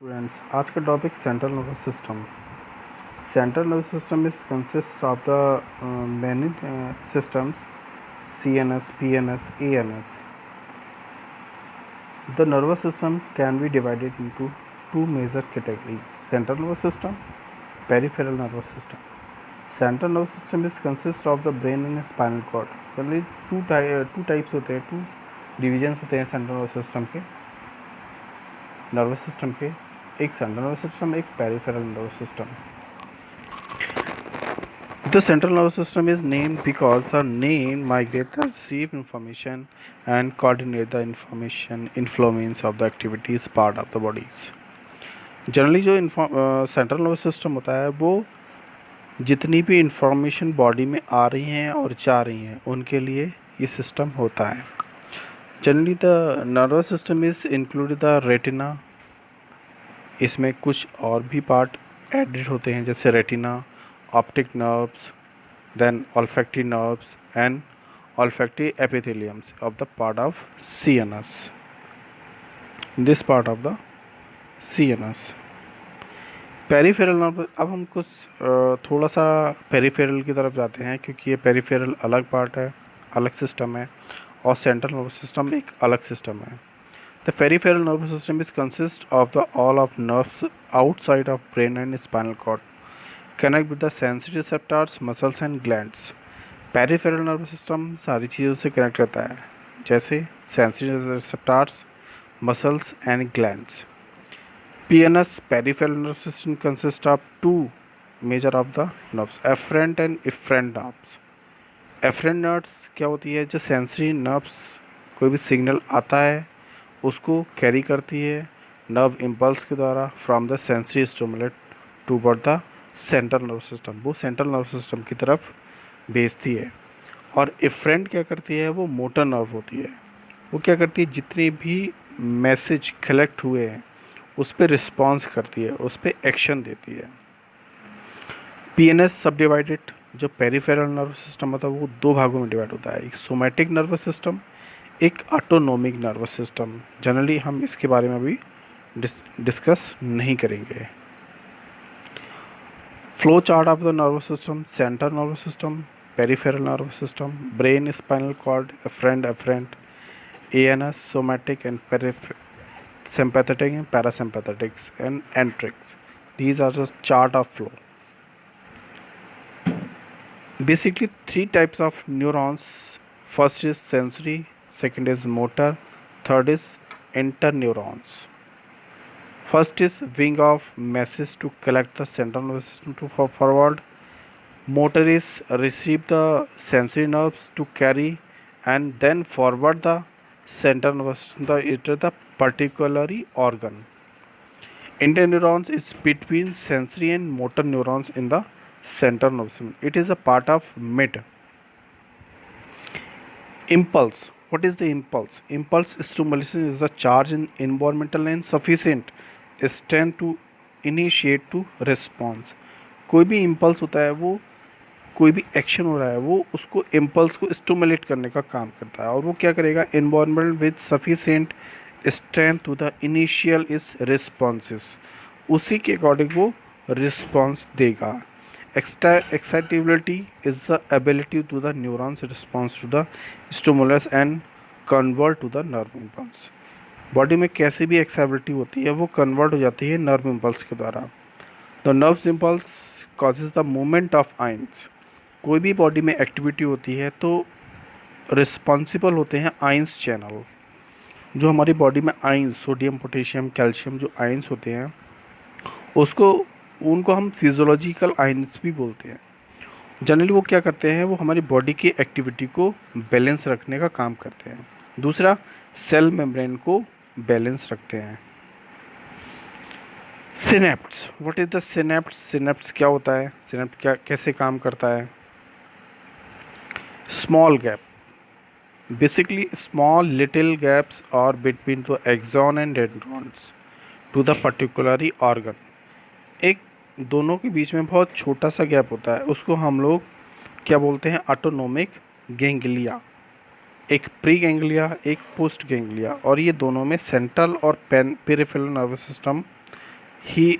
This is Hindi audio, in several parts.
स्टूडेंट्स, आज का topic central nervous system. Central nervous system is consist of the many systems CNS, PNS, ANS. The nervous system can be divided into two major categories: central nervous system, peripheral nervous system. Central nervous system is consist of the brain and spinal cord. पहले two types होते हैं, two divisions होते हैं सेंट्रल नर्वस सिस्टम के, नर्वस सिस्टम के। एक सेंट्रल नर्वस सिस्टम, एक peripheral nervous system. The central nervous system is named because the brain migrates the receive information and coordinate the information influence of the activities part of the bodies. Generally जो सेंट्रल नर्वस सिस्टम होता है वो जितनी भी इंफॉर्मेशन बॉडी में आ रही हैं और जा रही हैं उनके लिए ये सिस्टम होता है। Generally the nervous system is include the retina. इसमें कुछ और भी पार्ट एडेड होते हैं जैसे retina, optic nerves, then olfactory nerves and olfactory epitheliums of the part of CNS. This part of the CNS. Peripheral nerve. अब हम कुछ थोड़ा सा पेरीफेरल की तरफ जाते हैं क्योंकि ये पेरीफेरल अलग पार्ट है, अलग सिस्टम है और सेंट्रल नर्वस सिस्टम एक अलग सिस्टम है। The peripheral nervous system is consist of the all of nerves outside of brain and spinal cord connect with the sensory receptors, muscles and glands. Peripheral nervous system सारी चीज़ों से कनेक्ट रहता है जैसे sensory receptors, muscles and glands. PNS peripheral nervous system consist of two major of the nerves, afferent and efferent nerves. Afferent nerves क्या होती है? जो सेंसरी नर्व्स कोई भी सिग्नल आता है उसको कैरी करती है नर्व इम्पल्स के द्वारा from the sensory stimulate toward the central nervous system. वो सेंट्रल नर्वस सिस्टम की तरफ भेजती है। और इफरेंट क्या करती है? वो मोटर नर्व होती है। वो क्या करती है? जितने भी मैसेज कलेक्ट हुए हैं उस पर रिस्पॉन्स करती है, उस पर एक्शन देती है। PNS सब डिवाइडेड, जो पेरीफेरल नर्वस सिस्टम होता है वो दो भागों में डिवाइड होता है, एक सोमैटिक नर्वस सिस्टम, एक ऑटोनोमिक नर्वस सिस्टम। जनरली हम इसके बारे में अभी डिस्कस नहीं करेंगे। Flow chart of the nervous system: central nervous system, peripheral nervous system, brain, spinal cord, afferent, ANS, somatic and sympathetic and parasympathetics and enterics. These are the chart of flow. Basically, three types of neurons. First is sensory, second is motor, third is interneurons. First is wing of message to collect the central nervous system to forward. Motor is receive the sensory nerves to carry and then forward the central nervous system to the particular organ. Interneurons is between sensory and motor neurons in the central nervous system. It is a part of mid. Impulse. What is the impulse? Impulse stimulation is the charge in environmental and sufficient strength to initiate to response. कोई भी इम्पल्स होता है, वो कोई भी एक्शन हो रहा है वो उसको इम्पल्स को स्टिमुलेट करने का काम करता है। और वो क्या करेगा? Environment with sufficient strength to the initial is responses, उसी के अकॉर्डिंग वो रिस्पॉन्स देगा। Excitability is the ability to the neurons response to the stimulus and convert to the nerve impulse. Body में कैसी भी एक्साइटेबिलिटी होती है वो कन्वर्ट हो जाती है नर्व इम्पल्स के द्वारा। The nerve impulse causes the movement of ions. कोई भी बॉडी में एक्टिविटी होती है तो रिस्पॉन्सिबल होते हैं आइंस चैनल। जो हमारी बॉडी में आइंस, सोडियम, पोटेशियम, कैल्शियम, जो आइंस होते हैं उनको हम फिजियोलॉजिकल आइंस भी बोलते हैं। जनरली वो क्या करते हैं? वो हमारी बॉडी की एक्टिविटी को बैलेंस रखने का काम करते हैं। दूसरा, सेल मेम्ब्रेन को बैलेंस रखते हैं। Synapses. What is the synapses? Synapses क्या होता है? सिनेप्ट क्या कैसे काम करता है? Small gap, basically small little gaps are between the axon and dendrons to the particular organ. एक दोनों के बीच में बहुत छोटा सा गैप होता है, उसको हम लोग क्या बोलते हैं? Autonomic ganglia. एक प्री गैंग्लिया, एक पोस्ट गैंग्लिया, और ये दोनों में सेंट्रल और पेरिफेरल नर्वस सिस्टम ही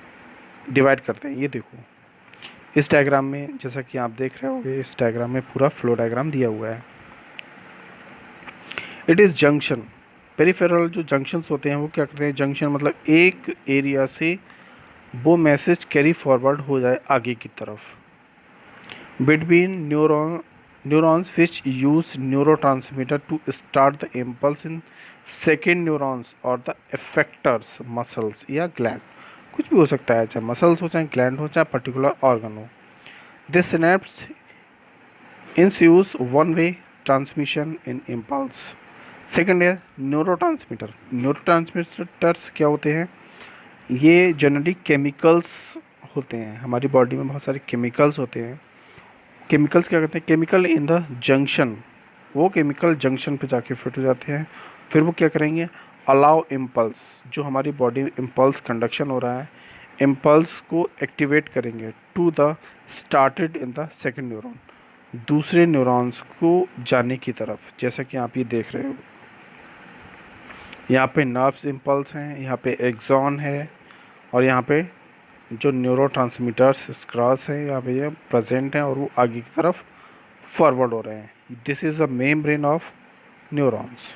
डिवाइड करते हैं। ये देखो इस डायग्राम में, जैसा कि आप देख रहे होगे, इस डायग्राम में पूरा फ्लो डायग्राम दिया हुआ है। It is junction. पेरिफेरल जो जंक्शंस होते हैं वो क्या करते हैं, जंक्शन मतलब एक एरिया से वो मैसेज कैरी फॉरवर्ड हो जाए आगे की तरफ between neurons which use neurotransmitter to start the impulse in second neurons or the effectors muscles या gland, कुछ भी हो सकता है, चाहे मसल्स हो, चाहे ग्लैंड हो, चाहे पर्टिकुलर ऑर्गन हो। This synapse ensues one way transmission in impulse। Second है न्यूरोट्रांसमीटर। न्यूरोट्रांसमीटर्स क्या होते हैं, ये जनरली केमिकल्स होते हैं। हमारी बॉडी में बहुत सारे केमिकल्स होते हैं। केमिकल्स क्या करते हैं, केमिकल इन द जंक्शन, वो केमिकल जंक्शन पे जाके फिट हो जाते हैं। फिर वो क्या करेंगे, अलाउ इम्पल्स, जो हमारी बॉडी में इम्पल्स कंडक्शन हो रहा है, इम्पल्स को एक्टिवेट करेंगे to the started in the second neuron, दूसरे न्यूरॉन्स को जाने की तरफ। जैसा कि आप ये देख रहे हो, यहाँ पे नर्व्स इम्पल्स हैं, यहाँ पे एक्सॉन है, और यहाँ पे जो न्यूरोट्रांसमीटर्स स्क्रॉस हैं यहाँ पे ये प्रेजेंट हैं, और वो आगे की तरफ फॉरवर्ड हो रहे हैं। This is the membrane of neurons.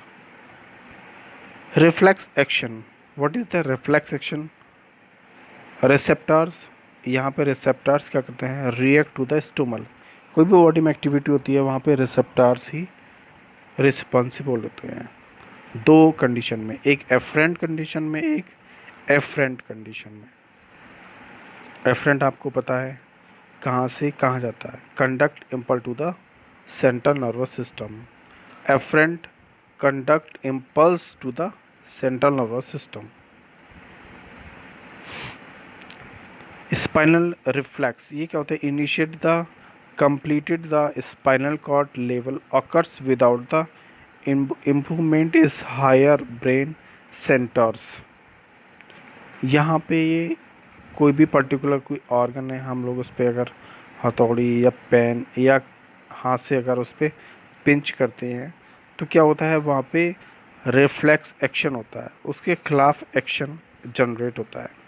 Reflex action. What is the reflex action? Receptors, यहाँ पे रिसेप्टर्स क्या करते हैं, रिएक्ट टू द स्टूमल। कोई भी बॉडी में एक्टिविटी होती है वहाँ पे रिसेप्टर्स ही रिस्पॉन्सिबल होते हैं। दो कंडीशन में, एक एफरेंट कंडीशन में, एक एफरेंट कंडीशन में। एफरेंट आपको पता है कहाँ से कहाँ जाता है, conduct impulse to the central nervous system. Afferent conduct impulse to the central nervous system. Spinal reflex, ये क्या होता है, initiate the completed the spinal cord level occurs without the improvement is higher brain centers। यहाँ पे ये कोई भी पर्टिकुलर कोई ऑर्गन है, हम लोग उस पर अगर हथौड़ी या पेन या हाथ से अगर उस पर पिंच करते हैं तो क्या होता है, वहाँ पे रिफ्लेक्स एक्शन होता है, उसके खिलाफ एक्शन जनरेट होता है।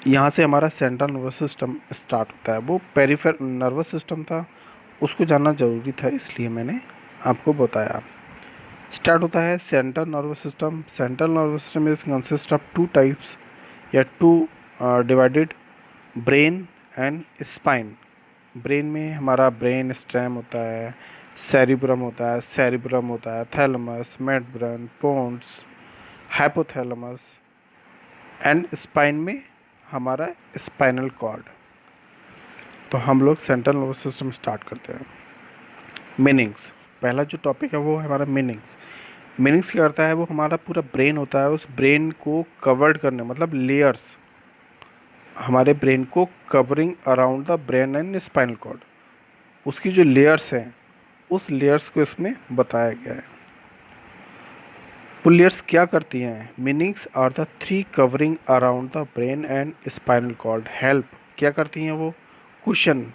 यहाँ से हमारा सेंट्रल नर्वस सिस्टम स्टार्ट होता है। वो पेरिफेर नर्वस सिस्टम था, उसको जानना ज़रूरी था, इसलिए मैंने आपको बताया। स्टार्ट होता है central nervous system. Central nervous system is consist of two types या two divided, brain and spine. Brain में हमारा ब्रेन स्टेम होता है, सेरिब्रम होता है, thalamus, midbrain, pons, hypothalamus, and spine में हमारा स्पाइनल कॉर्ड। तो हम लोग सेंट्रल नर्वस सिस्टम स्टार्ट करते हैं। मीनिंग्स, पहला जो टॉपिक है वो है हमारा मीनिंग्स। मीनिंग्स क्या करता है, वो हमारा पूरा ब्रेन होता है, उस ब्रेन को कवर्ड करने, मतलब लेयर्स, हमारे ब्रेन को covering around the brain and spinal cord, उसकी जो लेयर्स हैं उस लेयर्स को इसमें बताया गया है। वो लेयर्स क्या करती हैं, meninges are the three covering around the brain and spinal cord. Help क्या करती हैं वो, कुशन,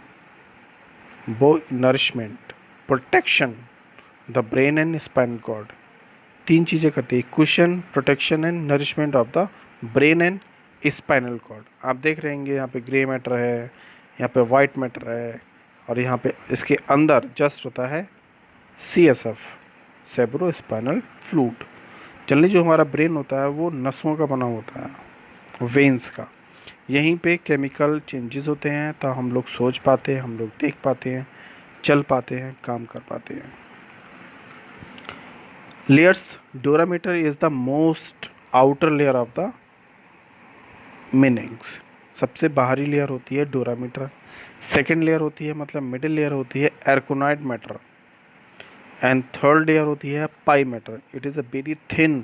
वो nourishment, protection the brain and spinal cord. तीन चीज़ें करती है, cushion, protection and nourishment of the brain and spinal cord. आप देख रहे हैं यहाँ पे ग्रे मैटर है, यहाँ पे वाइट मैटर है, और यहाँ पे इसके अंदर जस्ट होता है CSF, cerebro spinal fluid. Generally जो हमारा ब्रेन होता है वो नसों का बना होता है, वेन्स का। यहीं पे केमिकल चेंजेस होते हैं, तो हम लोग सोच पाते हैं, हम लोग देख पाते हैं, चल पाते हैं, काम कर पाते हैं। Layers, dura mater is the most outer layer of the meninges. सबसे बाहरी लेयर होती है डोरामीटर। सेकेंड लेयर होती है, मतलब मिडिल लेयर होती है arachnoid mater, and third layer होती है pia mater. It is a very thin,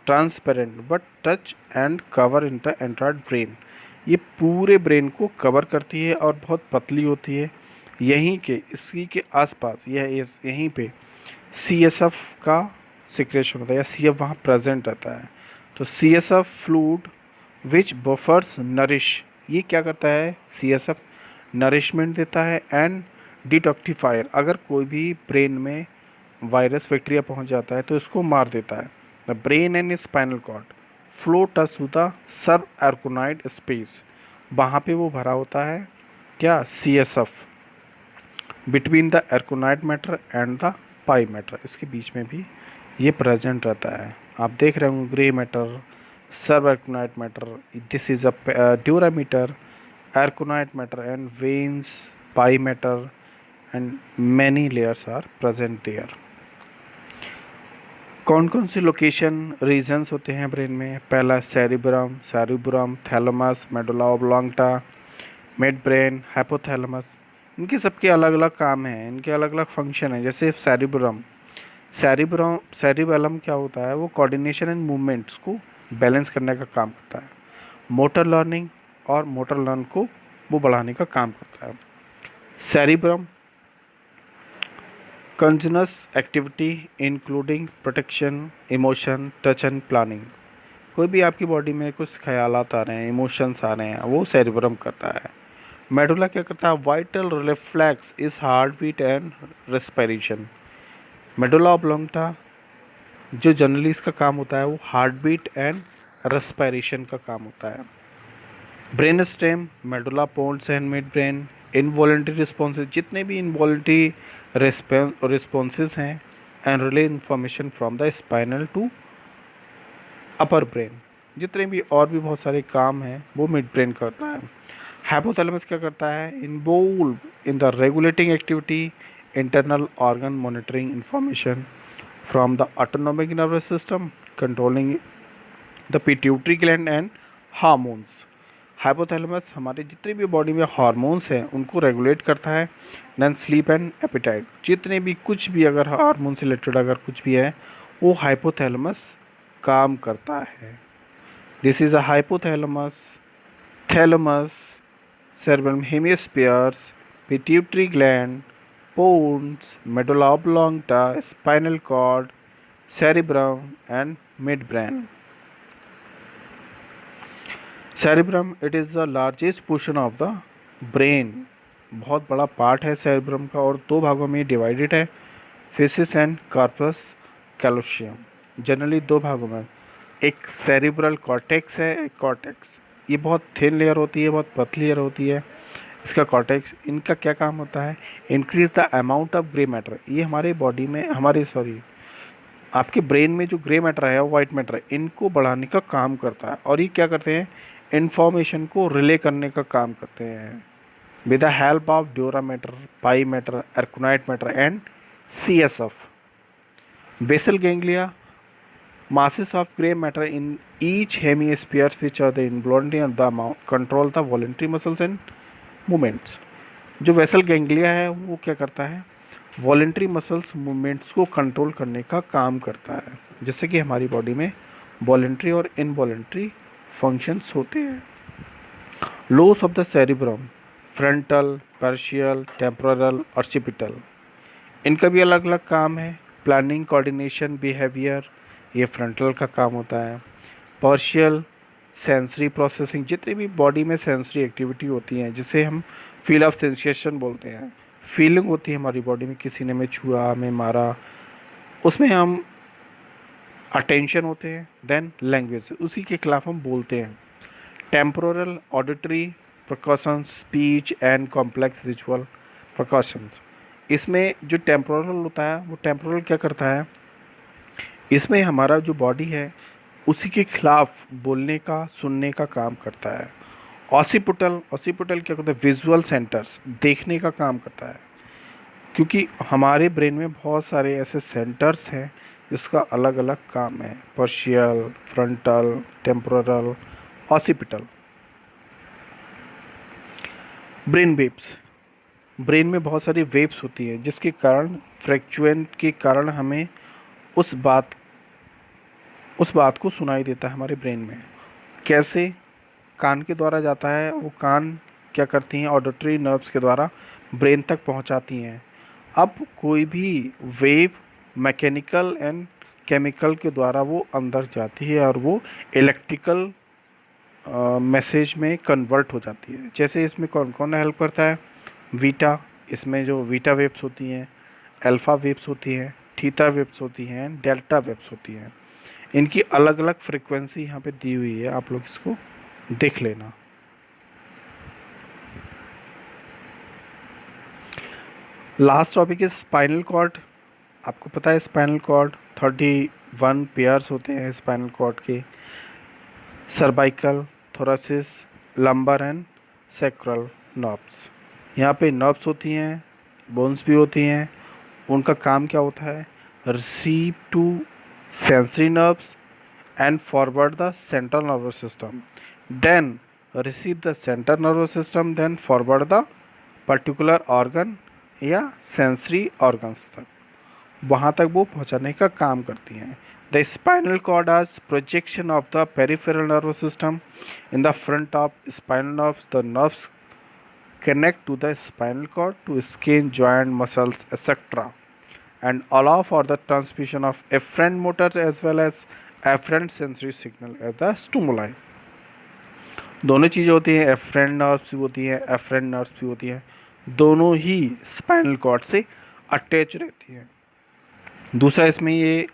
transparent but touch and cover in the entire brain. ये पूरे ब्रेन को कवर करती है और बहुत पतली होती है। यहीं के, इसी के आसपास, यहीं पे CSF का सिक्रेशन होता है, या CF वहाँ प्रेजेंट रहता है। तो CSF फ्लूइड विच बफर्स नरिश, ये क्या करता है, CSF नरिशमेंट देता है एंड डिटॉक्टिफायर। अगर कोई भी ब्रेन में वायरस बैक्टीरिया पहुंच जाता है तो इसको मार देता है। The brain and spinal cord flow touch to the subarachnoid space, वहाँ पे वो भरा होता है क्या, CSF, between the arachnoid mater and the pia mater, इसके बीच में भी ये प्रेजेंट रहता है। आप देख रहे होंगे grey matter, subarachnoid mater, this is a dura mater, arachnoid mater and veins, pia mater and many layers are present there. कौन कौन से लोकेशन रीजन्स होते हैं ब्रेन में? पहला cerebrum, thalamus, medulla oblongata, mid brain, hypothalamus. इनके सबके अलग अलग काम हैं, इनके अलग अलग फंक्शन हैं। जैसे सेरिब्रम क्या होता है, वो कोऑर्डिनेशन एंड मूवमेंट्स को बैलेंस करने का काम करता है। मोटर लर्निंग और मोटर लर्न को वो बढ़ाने का काम करता है। Cerebrum conscious activity including protection, emotion, touch and planning. कोई भी आपकी बॉडी में कुछ ख्यालात आ रहे हैं, इमोशंस आ रहे हैं, वो सेरिब्रम करता है। मेडुला क्या करता है? Vital reflex is heart beat and respiration. Medulla oblongata जो जनरली इसका काम होता है वो हार्ट बीट एंड रेस्पिरेशन का काम होता है। Brain stem, medulla pons and mid brain, involuntary responses, जितने भी इनवॉलेंट्री रिस्पॉन्सेज हैं and relay information from the spinal to upper brain, जितने भी और भी बहुत सारे काम हैं वो मिड ब्रेन करता है। हाइपोथैलेमस क्या करता है? Involve in the regulating activity, internal organ monitoring information from the autonomic nervous system, controlling the pituitary gland and hormones. Hypothalamus हमारे जितने भी बॉडी में हार्मोन्स हैं उनको रेगुलेट करता है। देन स्लीप एंड एपिटाइट, जितने भी कुछ भी अगर हार्मोन से रिलेटेड अगर कुछ भी है वो हाइपोथैलेमस काम करता है। This is a hypothalamus, thalamus, cerebellum hemispheres, pituitary gland, pons, medulla oblongata, spinal cord, cerebrum and midbrain. Cerebrum, it is the largest portion of the brain. बहुत बड़ा पार्ट है सेरेब्रम का और दो भागों में डिवाइडेड है, फेसिस एंड कार्पस कैलोशियम। जनरली दो भागों में, एक सेरिब्रल कॉर्टेक्स है, एक कॉर्टेक्स। ये बहुत थिन लेयर होती है, बहुत पतली लेयर होती है इसका कॉर्टेक्स। इनका क्या काम होता है? Increase the amount of grey matter. ये हमारे बॉडी में आपके ब्रेन में जो ग्रे मैटर है, वाइट मैटर है, इनको बढ़ाने का काम करता है। और ये क्या करते हैं? इन्फॉर्मेशन को रिले करने का काम करते हैं with the help of dura mater, pia mater, arachnoid mater and CSF। Basal ganglia, masses of gray matter in each hemisphere which are the involuntary and the amount control the voluntary muscles and movements। जो वेसल गैंग्लिया है वो क्या करता है? वॉलेंट्री मसल्स मूवमेंट्स को कंट्रोल करने का काम करता है, जिससे कि हमारी बॉडी में वॉलेंट्री और इनवॉलेंट्री फंक्शंस होते हैं। Lobes of the cerebrum, frontal, partial, temporal, occipital, इनका भी अलग अलग काम है। प्लानिंग, कोऑर्डिनेशन, बिहेवियर, ये फ्रंटल का काम होता है। पार्शियल, सेंसरी प्रोसेसिंग, जितनी भी बॉडी में सेंसरी एक्टिविटी होती हैं जिसे हम फील ऑफ सेंसेशन बोलते हैं, फीलिंग होती है हमारी बॉडी में, किसी ने हमें छुआ, हमें मारा, उसमें हम अटेंशन होते हैं। देन लैंग्वेज, उसी के खिलाफ हम बोलते हैं। Temporal, auditory precautions, speech and complex visual precautions. इसमें जो टेम्पोरल होता है वो टेम्पोरल क्या करता है? इसमें हमारा जो बॉडी है उसी के खिलाफ बोलने का, सुनने का काम करता है। ऑसिपिटल क्या करता है? विजुअल सेंटर्स, देखने का काम करता है। क्योंकि हमारे ब्रेन में बहुत सारे ऐसे सेंटर्स हैं जिसका अलग अलग काम है। Partial, frontal, temporal, occipital. Brain waves, brain में बहुत सारी वेव्स होती हैं जिसके कारण, फ्रैक्चुएंट के कारण हमें उस बात को सुनाई देता है हमारे ब्रेन में। कैसे? कान के द्वारा जाता है, वो कान क्या करती हैं? ऑडिटरी नर्व्स के द्वारा ब्रेन तक पहुंचाती हैं। अब कोई भी वेव मैकेनिकल एंड केमिकल के द्वारा वो अंदर जाती है और वो इलेक्ट्रिकल मैसेज में कन्वर्ट हो जाती है। जैसे इसमें कौन कौन हेल्प करता है? वीटा, इसमें जो वीटा वेव्स होती हैं, अल्फ़ा वेव्स होती हैं, थीटा वेव्स होती हैं, डेल्टा वेव्स होती हैं। इनकी अलग अलग फ्रिक्वेंसी यहाँ पे दी हुई है, आप लोग इसको देख लेना। Last topic is spinal cord. आपको पता है स्पाइनल कॉर्ड 31 पेयर्स होते हैं स्पाइनल कॉर्ड के, cervical, thoracic, lumbar and sacral nerves. यहाँ पे नर्व्स होती हैं, बोन्स भी होती हैं। उनका काम क्या होता है? Receive to sensory nerves and forward the central nervous system, then receive the central nervous system, then forward the particular organ या sensory organs तक, वहाँ तक वो पहुँचाने का काम करती हैं। The spinal cord as projection of the peripheral nervous system in the front of spinal nerves. The nerves connect to the spinal cord to skin, joint, muscles, etc. and allow for the transmission of afferent motors as well as afferent sensory signal as the stimuli. दोनों चीज़ें होती हैं, एफरेंट नर्व्स भी होती हैं, एफरेंट नर्व्स भी होती हैं, दोनों ही स्पाइनल कॉर्ड से अटैच रहती हैं। दूसरा इसमें ये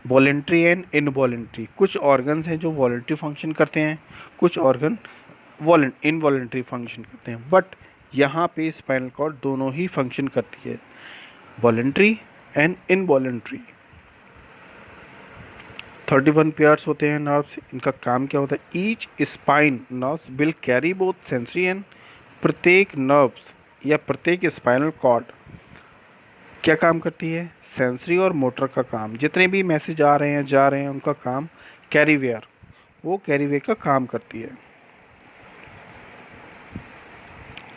वॉलेंट्री एंड इनवॉलेंट्री, कुछ ऑर्गन्स हैं जो वॉलेंट्री फंक्शन करते हैं, कुछ ऑर्गन इनवॉलेंट्री फंक्शन करते हैं, बट यहाँ पे स्पाइनल कॉर्ड दोनों ही फंक्शन करती है, वॉलेंट्री एंड इनवॉलेंट्री। 31 पेयर्स होते हैं नर्व्स। इनका काम क्या होता है? Each spine nerves will carry both sensory and, प्रत्येक नर्व्स या प्रत्येक स्पाइनल कॉर्ड क्या काम करती है? सेंसरी और मोटर का काम। जितने भी मैसेज आ रहे हैं जा रहे हैं उनका काम कैरीवेयर, वो कैरीवेयर का काम करती है।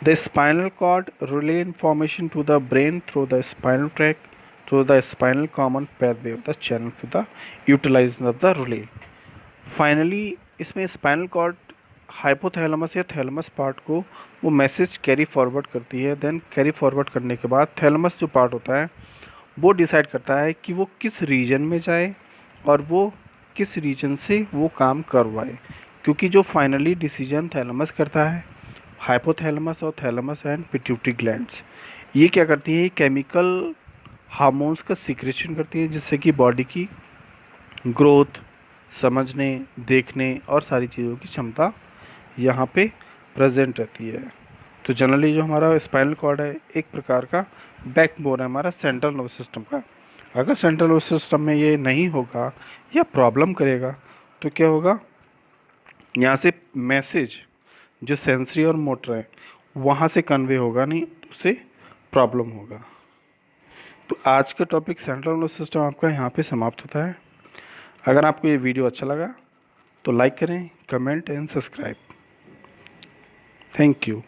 The spinal cord relay information to the brain through the spinal tract through the spinal common pathway of the channel for the utilization of the relay. Finally इसमें स्पाइनल कॉर्ड हाइपोथैलेमस या थैलेमस पार्ट को वो मैसेज कैरी फॉरवर्ड करती है। देन कैरी फॉरवर्ड करने के बाद थैलेमस जो पार्ट होता है वो डिसाइड करता है कि वो किस रीजन में जाए और वो किस रीजन से वो काम करवाए, क्योंकि जो फाइनली डिसीजन थैलेमस करता है, हाइपोथैलेमस और थैलेमस एंड पिट्यूटरी ग्लैंड्स ये क्या करती है? केमिकल हार्मोन्स का सिक्रेशन करती है, जिससे कि बॉडी की ग्रोथ, समझने, देखने और सारी चीज़ों की क्षमता यहाँ पे प्रेजेंट रहती है। तो जनरली जो हमारा स्पाइनल कॉर्ड है एक प्रकार का बैकबोन है हमारा सेंट्रल नर्वस सिस्टम का। अगर सेंट्रल नर्वस सिस्टम में ये नहीं होगा या प्रॉब्लम करेगा तो क्या होगा? यहाँ से मैसेज जो सेंसरी और मोटर है वहाँ से कन्वे होगा नहीं, उससे प्रॉब्लम होगा। तो आज का टॉपिक सेंट्रल नर्वस सिस्टम आपका यहाँ पे समाप्त होता है। अगर आपको ये वीडियो अच्छा लगा तो लाइक करें, comment and subscribe. Thank you.